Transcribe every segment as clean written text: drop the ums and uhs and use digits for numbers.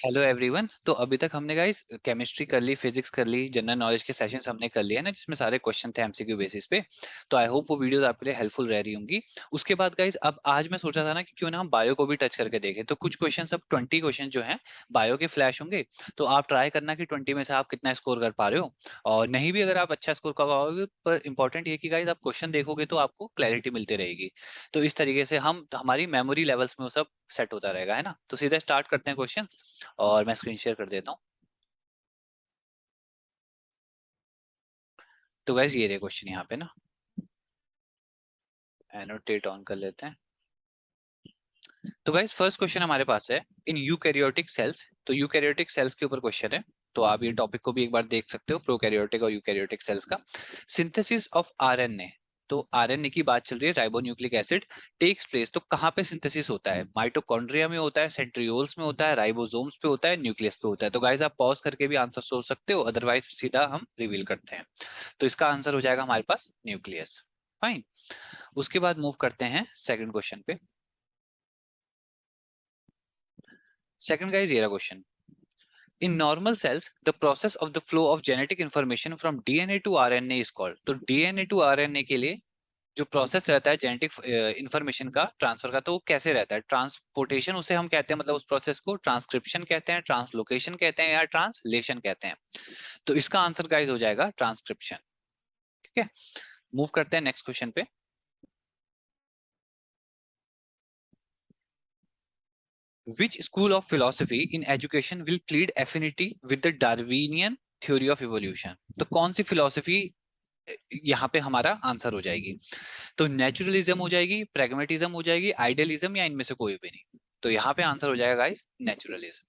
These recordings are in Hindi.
Hello everyone. तो अभी तक हमने गाइस केमिस्ट्री कर ली, फिजिक्स कर ली, जनरल नॉलेज के सेशंस हमने कर लिए ना, जिसमें सारे क्वेश्चन थे एमसीक्यू बेसिस पे। तो आई होप वो वीडियोस आपके लिए हेल्पफुल रह रही होंगी। उसके बाद गाइस अब आज मैं सोचा था ना कि क्यों ना हम बायो को भी टच करके देखें। तो कुछ क्वेश्चन, अब 20 क्वेश्चन जो हैं बायो के फ्लैश होंगे। तो आप ट्राई करना कि 20 में से आप कितना स्कोर कर पा रहे हो। और नहीं भी अगर आप अच्छा स्कोर कर पाओगे, पर इंपॉर्टेंट ये कि गाइस आप क्वेश्चन देखोगे तो आपको क्लैरिटी मिलती रहेगी। तो इस तरीके से हम हमारी मेमोरी लेवल्स में वो सब सेट होता रहेगा, है ना। तो सीधे स्टार्ट करते हैं क्वेश्चन, और मैं स्क्रीन शेयर कर देता हूँ। तो गाइस ये रहे क्वेश्चन यहाँ पे ना, एनोटेट ऑन कर लेते हैं। तो गाइस फर्स्ट क्वेश्चन हमारे पास है, इन यूकैरियोटिक सेल्स। तो यूकैरियोटिक सेल्स के ऊपर क्वेश्चन है। तो आप ये टॉपिक को भी एक बार देख सकते हो, प्रोकैरियोटिक और यूकैरियोटिक सेल्स का। Synthesis of RNA. तो आरएनए की बात चल रही है, राइबोन्यूक्लिक एसिड टेक्स प्लेस। तो कहाँ पे सिंथेसिस होता है? माइटोकॉन्ड्रिया में होता है, सेंट्रियोल्स में होता है, राइबोसोम्स पे होता है, न्यूक्लियस पे होता है। तो गाइस आप पॉज करके भी आंसर सोच सकते हो, अदरवाइज सीधा हम रिवील करते हैं। तो इसका आंसर हो जाएगा हमारे पास न्यूक्लियस। फाइन। उसके बाद मूव करते हैं सेकंड क्वेश्चन पे। सेकंड गाइस ये रहा question, in normal cells the process of the flow of genetic information from DNA to RNA is called. तो डीएनए टू आरएनए के लिए जो प्रोसेस रहता है जेनेटिक इंफॉर्मेशन का ट्रांसफर का, तो वो कैसे रहता है? ट्रांसपोर्टेशन उसे हम कहते हैं, मतलब उस प्रोसेस को ट्रांसक्रिप्शन कहते हैं, ट्रांसलोकेशन कहते हैं, या ट्रांसलेशन कहते हैं। तो इसका आंसर गाइस हो जाएगा ट्रांसक्रिप्शन। ठीक है, मूव करते हैं नेक्स्ट क्वेश्चन पे। Which school of philosophy in education will plead affinity with the Darwinian theory of evolution? तो कौन सी फिलोसफी यहाँ पे हमारा आंसर हो जाएगी? तो नेचुरलिज्म हो जाएगी, प्रेगमेटिज्म हो जाएगी, आइडियलिज्म, या इनमें से कोई भी नहीं? तो यहाँ पे आंसर हो जाएगा गाइस नेचुरलिज्म।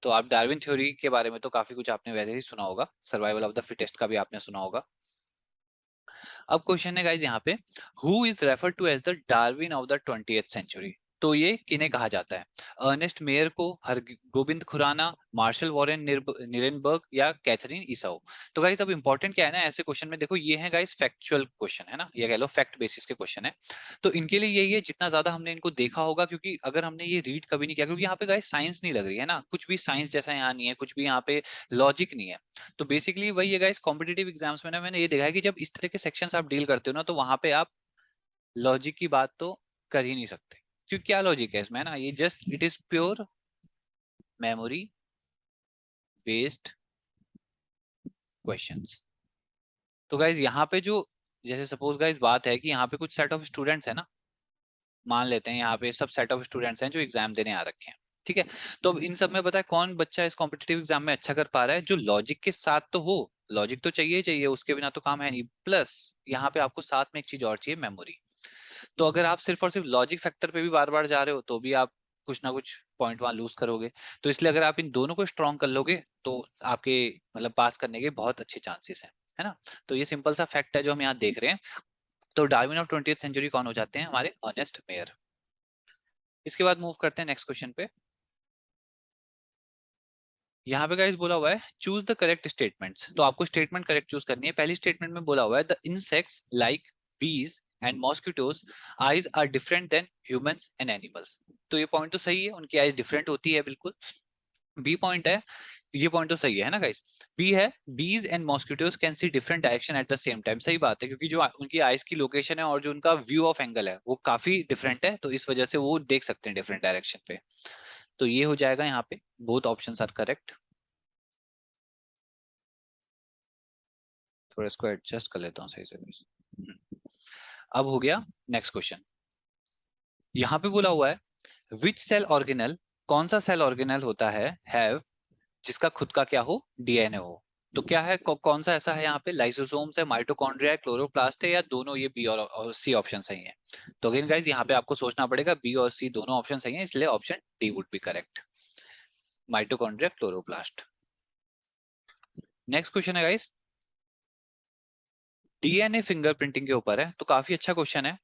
तो आप डार्विन थ्योरी के बारे में तो काफी कुछ आपने वैसे ही सुना होगा, सर्वाइवल ऑफ द फिटेस्ट का भी आपने सुना होगा। अब क्वेश्चन है गाइस यहाँ पे, who is refer to as the Darwin of the 20th century? तो ये किन्हें कहा जाता है? अर्नेस्ट मेयर को, Har Gobind Khorana, Marshall Warren Nirenberg, या कैथरीन इसाओ? तो गाइस अब इंपॉर्टेंट क्या है ना ऐसे क्वेश्चन में, देखो ये है गाइस फैक्चुअल क्वेश्चन है ना, ये कह लो फैक्ट बेसिस के क्वेश्चन है। तो इनके लिए यही है, जितना ज्यादा हमने इनको देखा होगा, क्योंकि अगर हमने ये रीड कभी नहीं किया, क्योंकि यहाँ पे गाइस साइंस नहीं लग रही है ना, कुछ भी साइंस जैसा यहाँ नहीं है, कुछ भी यहाँ पे लॉजिक नहीं है। तो बेसिकली वही है गाइस, कॉम्पिटेटिव एग्जाम्स में ना मैंने ये देखा है कि जब इस तरह के सेक्शंस आप डील करते हो ना, तो वहां पे आप लॉजिक की बात तो कर ही नहीं सकते। क्योंकि क्या लॉजिक है इसमें ना, ये just it is pure memory based questions. तो गाइज यहाँ पे जो, जैसे सपोज गाइज बात है कि यहाँ पे कुछ सेट ऑफ स्टूडेंट्स है ना, मान लेते हैं यहाँ पे सब सेट ऑफ स्टूडेंट्स हैं जो एग्जाम देने आ रखे हैं। ठीक है, तो अब इन सब में पता है कौन बच्चा इस कॉम्पिटेटिव एग्जाम में अच्छा कर पा रहा है? जो लॉजिक के साथ तो हो, लॉजिक तो चाहिए ही चाहिए, उसके बिना तो काम है नहीं, प्लस यहाँ पे आपको साथ में एक चीज और चाहिए, मेमोरी। तो अगर आप सिर्फ और सिर्फ लॉजिक फैक्टर पे भी बार बार जा रहे हो, तो भी आप कुछ ना कुछ पॉइंट वहां लूज करोगे। तो इसलिए अगर आप इन दोनों को स्ट्रॉन्ग कर लोगे, तो आपके मतलब पास करने के बहुत अच्छे चांसेस हैं, है ना। तो ये सिंपल सा फैक्ट है जो हम यहाँ देख रहे हैं। तो डार्विन ऑफ 20th सेंचुरी कौन हो जाते हैं? हमारे अर्नेस्ट मेयर। इसके बाद मूव करते हैं नेक्स्ट क्वेश्चन पे। यहाँ पे गाइस बोला हुआ है, चूज द करेक्ट स्टेटमेंट्स। तो आपको स्टेटमेंट करेक्ट चूज करनी है। पहली स्टेटमेंट में बोला हुआ है, the insects like bees and mosquitoes eyes are different than humans and animals. तो ये पॉइंट तो सही है, उनकी आईज डिफरेंट होती है बिल्कुल। बी पॉइंट है, ये पॉइंट तो सही है ना गाइस। बी है, बीज and mosquitoes can see different direction at the same time. सही बात है, क्योंकि जो उनकी आईज की लोकेशन है और जो उनका व्यू ऑफ एंगल है वो काफी डिफरेंट है, तो इस वजह से वो देख सकते हैं डिफरेंट डायरेक्शन पे। तो ये हो जाएगा यहाँ पे, बोथ ऑप्शंस आर करेक्ट। थोड़ा इसको एडजस्ट कर लेता हूँ सही से। अब हो गया नेक्स्ट क्वेश्चन। यहाँ पे बोला हुआ है, विच सेल ऑर्गेनल, कौन सा सेल ऑर्गेनल होता है, हैव, जिसका खुद का क्या हो, डीएनए हो? तो क्या है, कौन सा ऐसा है यहाँ पे? लाइसोसोम्स है, माइटोकॉन्ड्रिया है, क्लोरोप्लास्ट है, या दोनों? ये बी और सी ऑप्शन सही है। तो अगेन गाइज यहाँ पे आपको सोचना पड़ेगा, बी और सी दोनों ऑप्शन सही है, इसलिए option D would be correct, mitochondria chloroplast. Next question है गाइस, डीएनए फिंगरप्रिंटिंग के ऊपर है। तो काफी अच्छा क्वेश्चन है,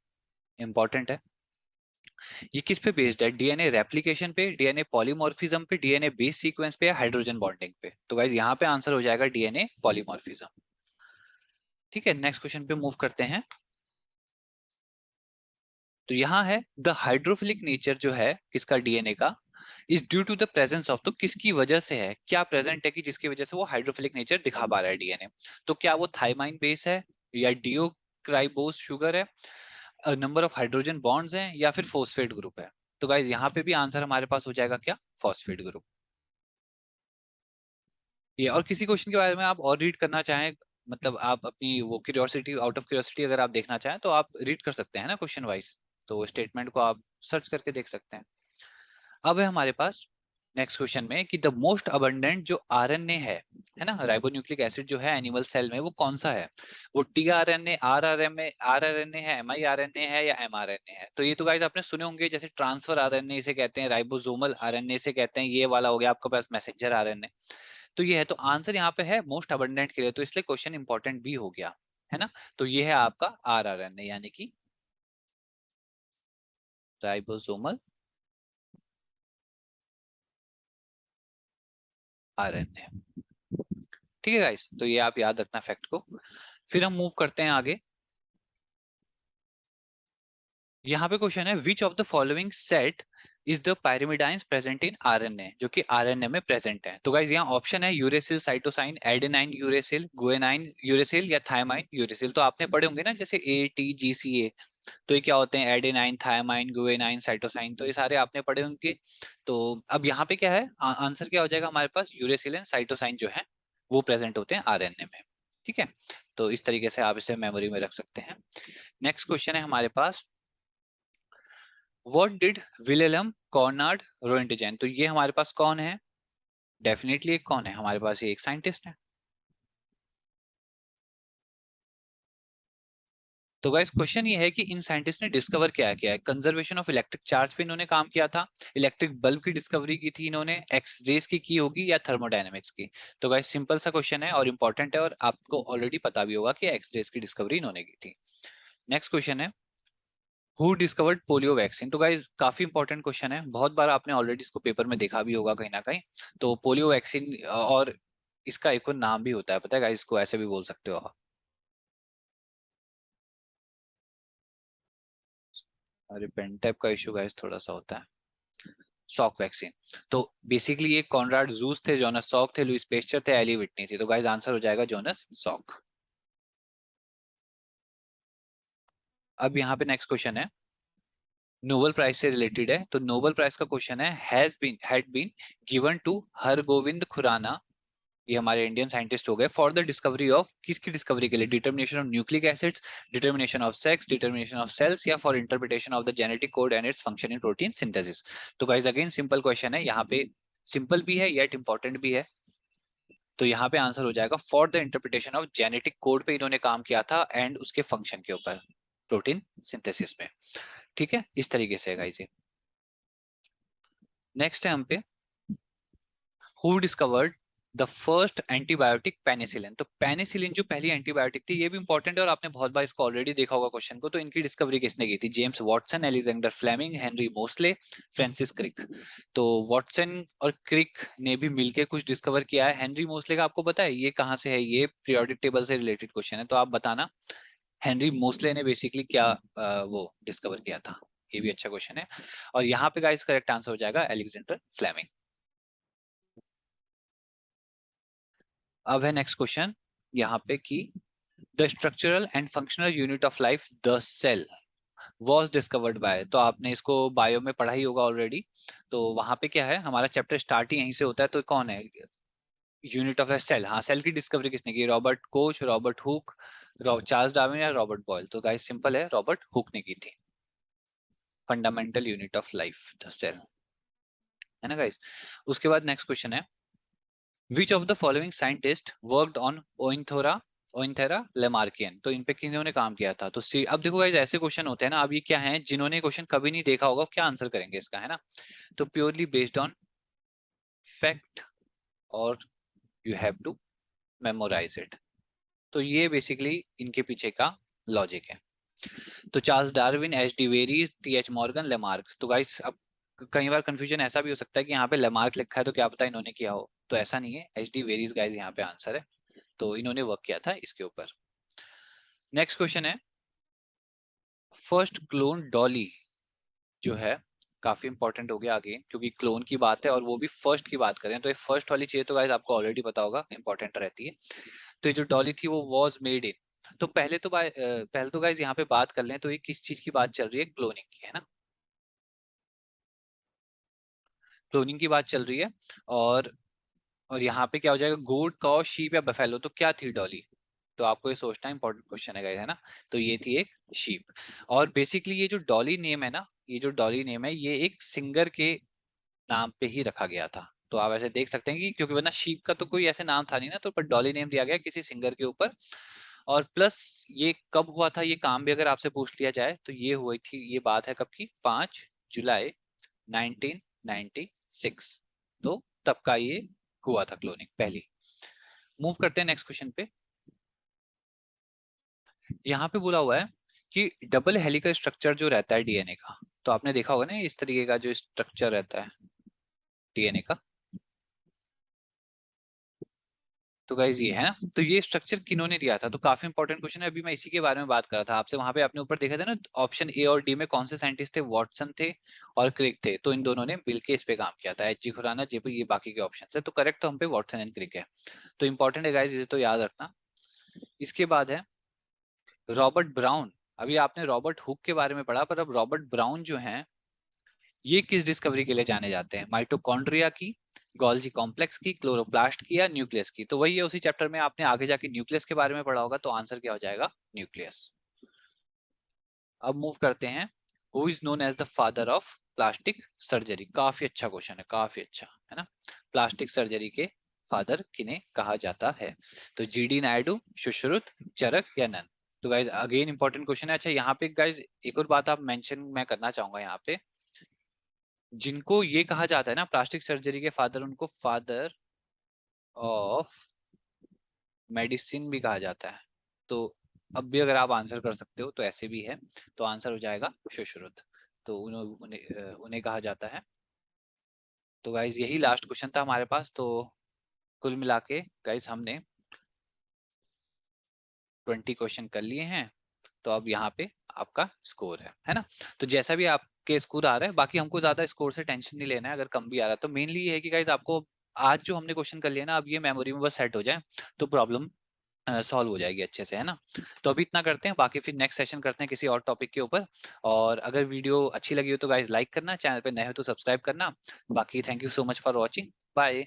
इंपॉर्टेंट है। ये किस पे बेस्ड है? डीएनए रेप्लिकेशन पे, डीएनए पॉलीमॉर्फिज्म पे, डीएनए बेस सीक्वेंस पे, या हाइड्रोजन बॉन्डिंग पे? तो गाइज यहाँ पे आंसर हो जाएगा डीएनए पॉलीमॉर्फिज्म। ठीक है, नेक्स्ट क्वेश्चन पे मूव करते हैं। तो यहाँ है, द हाइड्रोफिलिक नेचर जो है किसका, डीएनए का, is due to the presence of, तो किसकी वजह से है, क्या प्रेजेंट है कि जिसकी वजह से वो हाइड्रोफिलिक नेचर दिखा पा रहा है डीएनए। तो क्या वो थाइमाइन बेस है, या डिओक्राइबोस शुगर है, नंबर ऑफ हाइड्रोजन बॉन्ड्स हैं, या फिर फोस्फेट ग्रुप है। तो गाइज यहाँ पे भी आंसर हमारे पास हो जाएगा क्या, फॉस्फेट ग्रुप। ये और किसी क्वेश्चन के बारे में आप और रीड करना चाहें, मतलब आप अपनी वो क्यूरियोसिटी, आउट ऑफ क्यूरियोसिटी अगर आप देखना चाहें तो आप रीड कर सकते हैं ना क्वेश्चन वाइज, तो स्टेटमेंट को आप सर्च करके देख सकते हैं। अब है हमारे पास नेक्स्ट क्वेश्चन में कि द मोस्ट अबंडेंट जो आरएनए है ना, राइबोन्यूक्लिक एसिड जो है एनिमल सेल में, वो कौन सा है। वो टीआरएनए, आरआरएनए है, एमआईआरएनए है, या एमआरएनए है। तो ये तो गाइस आपने सुने होंगे, जैसे ट्रांसफर आरएनए इसे कहते हैं, राइबोसोमल आरएनए इसे कहते हैं, ये वाला हो गया आपके पास मैसेंजर आरएनए। तो ये है, तो आंसर यहाँ पे है मोस्ट अबंडेंट के लिए, तो इसलिए क्वेश्चन इंपॉर्टेंट भी हो गया, है ना। तो ये है आपका आरआरएनए, यानी कि राइबोसोमल आरएनए। ठीक है गाइस, तो ये आप याद रखना फैक्ट को। फिर हम मूव करते हैं आगे। यहाँ पे क्वेश्चन है which of the following set is the pyrimidines present in RNA, जो कि आरएनए में प्रेजेंट है। तो गाइस यहाँ ऑप्शन है uracil cytosine, adenine uracil, guanine uracil, या थायमाइन यूरेसिल। तो आपने पढ़े होंगे ना, जैसे ATGCA। तो ये क्या होते हैं, एडेनाइन, थायमाइन, गुएनाइन, साइटोसाइन, तो ये सारे आपने पढ़े होंगे। तो अब यहाँ पे क्या है, आंसर क्या हो जाएगा हमारे पास, यूरेसिल एंड साइटोसाइन जो है वो प्रेजेंट होते हैं आरएनए में। ठीक है, तो इस तरीके से आप इसे मेमोरी में रख सकते हैं। नेक्स्ट क्वेश्चन है हमारे पास, व्हाट डिड विलेम कॉर्नाड रोएंटजेन। तो ये हमारे पास कौन है, डेफिनेटली एक कौन है हमारे पास, ये एक साइंटिस्ट है। तो गाइस क्वेश्चन ये है कि इन साइंटिस्ट ने डिस्कवर क्या किया है, कंजर्वेशन ऑफ इलेक्ट्रिक चार्ज पे इन्होंने काम किया था, इलेक्ट्रिक बल्ब की डिस्कवरी की थी इन्होंने, एक्स रेज की होगी, या थर्मोडायनेमिक्स की। तो गाइस सिंपल सा क्वेश्चन है और इंपॉर्टेंट है, और आपको ऑलरेडी पता भी होगा कि एक्स रेज की डिस्कवरी इन्होंने की थी। नेक्स्ट क्वेश्चन है, हु डिस्कवर्ड पोलियो वैक्सीन। तो गाइज काफी इंपॉर्टेंट क्वेश्चन है, बहुत बार आपने ऑलरेडी इसको पेपर में देखा भी होगा कहीं ना कहीं। तो पोलियो वैक्सीन, और इसका एक और नाम भी होता है, पता है गाइज, इसको ऐसे भी बोल सकते हो आप। अरे पेन टैप का इशू गाइज थोड़ा सा होता है। Salk vaccine. तो बेसिकली ये कॉनराड जूस थे, जोनस सॉक थे, लुइस पेस्चर थे, एली विटनी थी। तो गाइज आंसर हो जाएगा जोनस सॉक। अब यहाँ पे नेक्स्ट क्वेश्चन है, नोबेल प्राइज से रिलेटेड है। तो नोबेल प्राइज का क्वेश्चन है, had been given to Hargobind Khorana, ये हमारे इंडियन साइंटिस्ट हो गए, फॉर द डिस्कवरी ऑफ, किसकी डिस्कवरी के लिए, determination of nucleic acids, determination of sex, determination of cells, या for interpretation of the genetic code and its function in protein synthesis. तो गाइस अगेन सिंपल क्वेश्चन है, यहाँ पे सिंपल भी है येट इंपॉर्टेंट भी है। तो यहाँ पे आंसर हो जाएगा for the interpretation of genetic code पे इन्होंने काम किया था, एंड उसके फंक्शन के ऊपर प्रोटीन सिंथेसिस में। ठीक है, इस तरीके से गाइस। नेक्स्ट है हम पे, who discovered the first antibiotic penicillin. तो पेनिसिलिन जो पहली एंटीबायोटिक थी, ये भी इंपॉर्टेंट है और आपने बहुत बार इसको ऑलरेडी देखा होगा क्वेश्चन को। तो इनकी डिस्कवरी किसने की थी, James Watson, Alexander Fleming, Henry Moseley, Francis Crick. तो वॉटसन और क्रिक ने भी मिलके कुछ डिस्कवर किया है। हेनरी मोस्ले का आपको पता है ये कहाँ से है, ये पीरियोडिक टेबल से रिलेटेड क्वेश्चन है, तो आप बताना हेनरी मोस्ले ने बेसिकली क्या वो डिस्कवर किया था। ये भी अच्छा क्वेश्चन है, और यहाँ पे गाइस करेक्ट आंसर हो जाएगा एलेक्जेंडर फ्लेमिंग। अब है नेक्स्ट क्वेश्चन यहाँ पे कि the structural and functional unit of life the cell was discovered by. तो आपने इसको बायो में पढ़ा ही होगा ऑलरेडी। तो वहां पे क्या है, हमारा चैप्टर स्टार्ट ही यहीं से होता है। तो कौन है, यूनिट ऑफ सेल, हाँ सेल की डिस्कवरी किसने की, Robert Koch, Robert Hooke, Charles Darwin, या रॉबर्ट बॉयल। तो गाइस सिंपल है, रॉबर्ट हुक ने की थी। Fundamental unit of life the cell, है ना गाइस। उसके बाद नेक्स्ट क्वेश्चन है, which of the following scientist worked on Oenothera Oenothera lamarckiana. तो इन पे किन्होंने काम किया था। तो सी, अब देखो गाइस ऐसे क्वेश्चन होते हैं ना, अब ये क्या है, जिन्होंने क्वेश्चन कभी नहीं देखा होगा क्या आंसर करेंगे इसका, है ना। तो प्योरली बेस्ड ऑन फैक्ट, और you have to memorise it. तो ये बेसिकली इनके पीछे का लॉजिक है। तो Charles Darwin, H.D. Vries, T.H. Morgan, Lamarck. तो गाइस अब कई बार कंफ्यूजन ऐसा भी हो सकता है कि यहाँ पे लेमार्क लिखा है तो क्या पता इन्होंने किया हो, तो ऐसा नहीं है, H.D. वेरीज गाइस यहाँ पे आंसर है। तो इन्होंने वर्क किया था इसके ऊपर। नेक्स्ट क्वेश्चन है, फर्स्ट क्लोन डॉली जो है काफी इंपॉर्टेंट हो गया आगे, क्योंकि क्लोन की बात है और वो भी फर्स्ट की बात करें तो ये फर्स्ट वाली चीज तो गाइस आपको ऑलरेडी पता होगा, इंपॉर्टेंट रहती है। तो ये जो डॉली थी वो वॉज मेड इन, तो पहले तो गाइस यहाँ पे बात कर लें तो ये किस चीज की बात चल रही है, क्लोनिंग की, है ना, क्लोनिंग की बात चल रही है। और और यहाँ पे क्या हो जाएगा, गोट काउ शीप या बफेलो, तो क्या थी डॉली, तो आपको ये सोचना इंपॉर्टेंट क्वेश्चन है गाइस, है ना। तो ये थी एक शीप। और बेसिकली ये जो डॉली नेम है ना, ये जो डॉली नेम है ये एक सिंगर के नाम पे ही रखा गया था। तो आप ऐसे देख सकते हैं कि क्योंकि वरना शीप का तो कोई ऐसे नाम था नहीं ना, तो पर डॉली नेम दिया गया किसी सिंगर के ऊपर। और प्लस ये कब हुआ था ये काम भी अगर आपसे पूछ लिया जाए तो ये हुई थी, ये बात है कब की, 5 जुलाई 1996। तो तब का ये हुआ था क्लोनिंग पहली। मूव करते हैं नेक्स्ट क्वेश्चन पे। यहाँ पे बोला हुआ है कि डबल हेलिकल स्ट्रक्चर जो रहता है डीएनए का, तो आपने देखा होगा ना इस तरीके का जो स्ट्रक्चर रहता है डीएनए का, तो गाइज ये है ना, तो ये स्ट्रक्चर किन्होंने दिया था, तो काफी इंपॉर्टेंट क्वेश्चन है, अभी मैं इसी के बारे में बात कर रहा था आपसे। वहां पे आपने ऊपर देखा था ना, ऑप्शन ए और डी में कौन से साइंटिस्ट थे, वॉटसन थे और क्रिक थे, तो इन दोनों ने मिलकर इस पे काम किया था, एच जी खुराना जे ये बाकी के ऑप्शन है, तो करेक्ट तो हम पे वॉटसन एंड क्रिक है। तो इंपॉर्टेंट है गाइज, इसे तो याद रखना। इसके बाद है रॉबर्ट ब्राउन। अभी आपने रॉबर्ट हुक के बारे में पढ़ा, पर अब रॉबर्ट ब्राउन जो है ये किस डिस्कवरी के लिए जाने जाते हैं, माइटोकॉन्ड्रिया की, गोल्जी कॉम्प्लेक्स की, क्लोरोप्लास्ट की, या न्यूक्लियस की, तो वही है उसी चैप्टर में आपने आगे जाके न्यूक्लियस के बारे में पढ़ा होगा, तो आंसर क्या हो जाएगा, न्यूक्लियस। अब मूव करते हैं, who is known as the father of plastic surgery, काफी अच्छा क्वेश्चन है, काफी अच्छा है ना, प्लास्टिक सर्जरी के फादर किन्हें कहा जाता है, तो जीडी नायडू, सुश्रुत, चरक या नन। तो गाइज अगेन इंपॉर्टेंट क्वेश्चन है। अच्छा यहाँ पे गाइज एक और बात आप मेंशन मैं करना चाहूंगा यहाँ पे, जिनको ये कहा जाता है ना प्लास्टिक सर्जरी के फादर, उनको फादर ऑफ मेडिसिन भी कहा जाता है। तो अब भी अगर आप आंसर कर सकते हो तो ऐसे भी है, तो आंसर हो जाएगा सुश्रुत। तो उन्हें कहा जाता है। तो गाइज यही लास्ट क्वेश्चन था हमारे पास। तो कुल मिला के गाइज हमने 20 क्वेश्चन कर लिए हैं। तो अब यहाँ पे आपका स्कोर है ना। तो जैसा भी आपके स्कोर आ रहा है, बाकी हमको ज्यादा स्कोर से टेंशन नहीं लेना है, अगर कम भी आ रहा है तो मेनली ये है कि गाइज आपको आज जो हमने क्वेश्चन कर लिया ना, अब ये मेमोरी में बस सेट हो जाए तो प्रॉब्लम सॉल्व हो जाएगी अच्छे से, है ना। तो अभी इतना करते हैं, बाकी फिर नेक्स्ट सेशन करते हैं किसी और टॉपिक के ऊपर। और अगर वीडियो अच्छी लगी हो तो गाइज लाइक करना, चैनल पे नए हो तो सब्सक्राइब करना। बाकी thank you so much for watching, bye.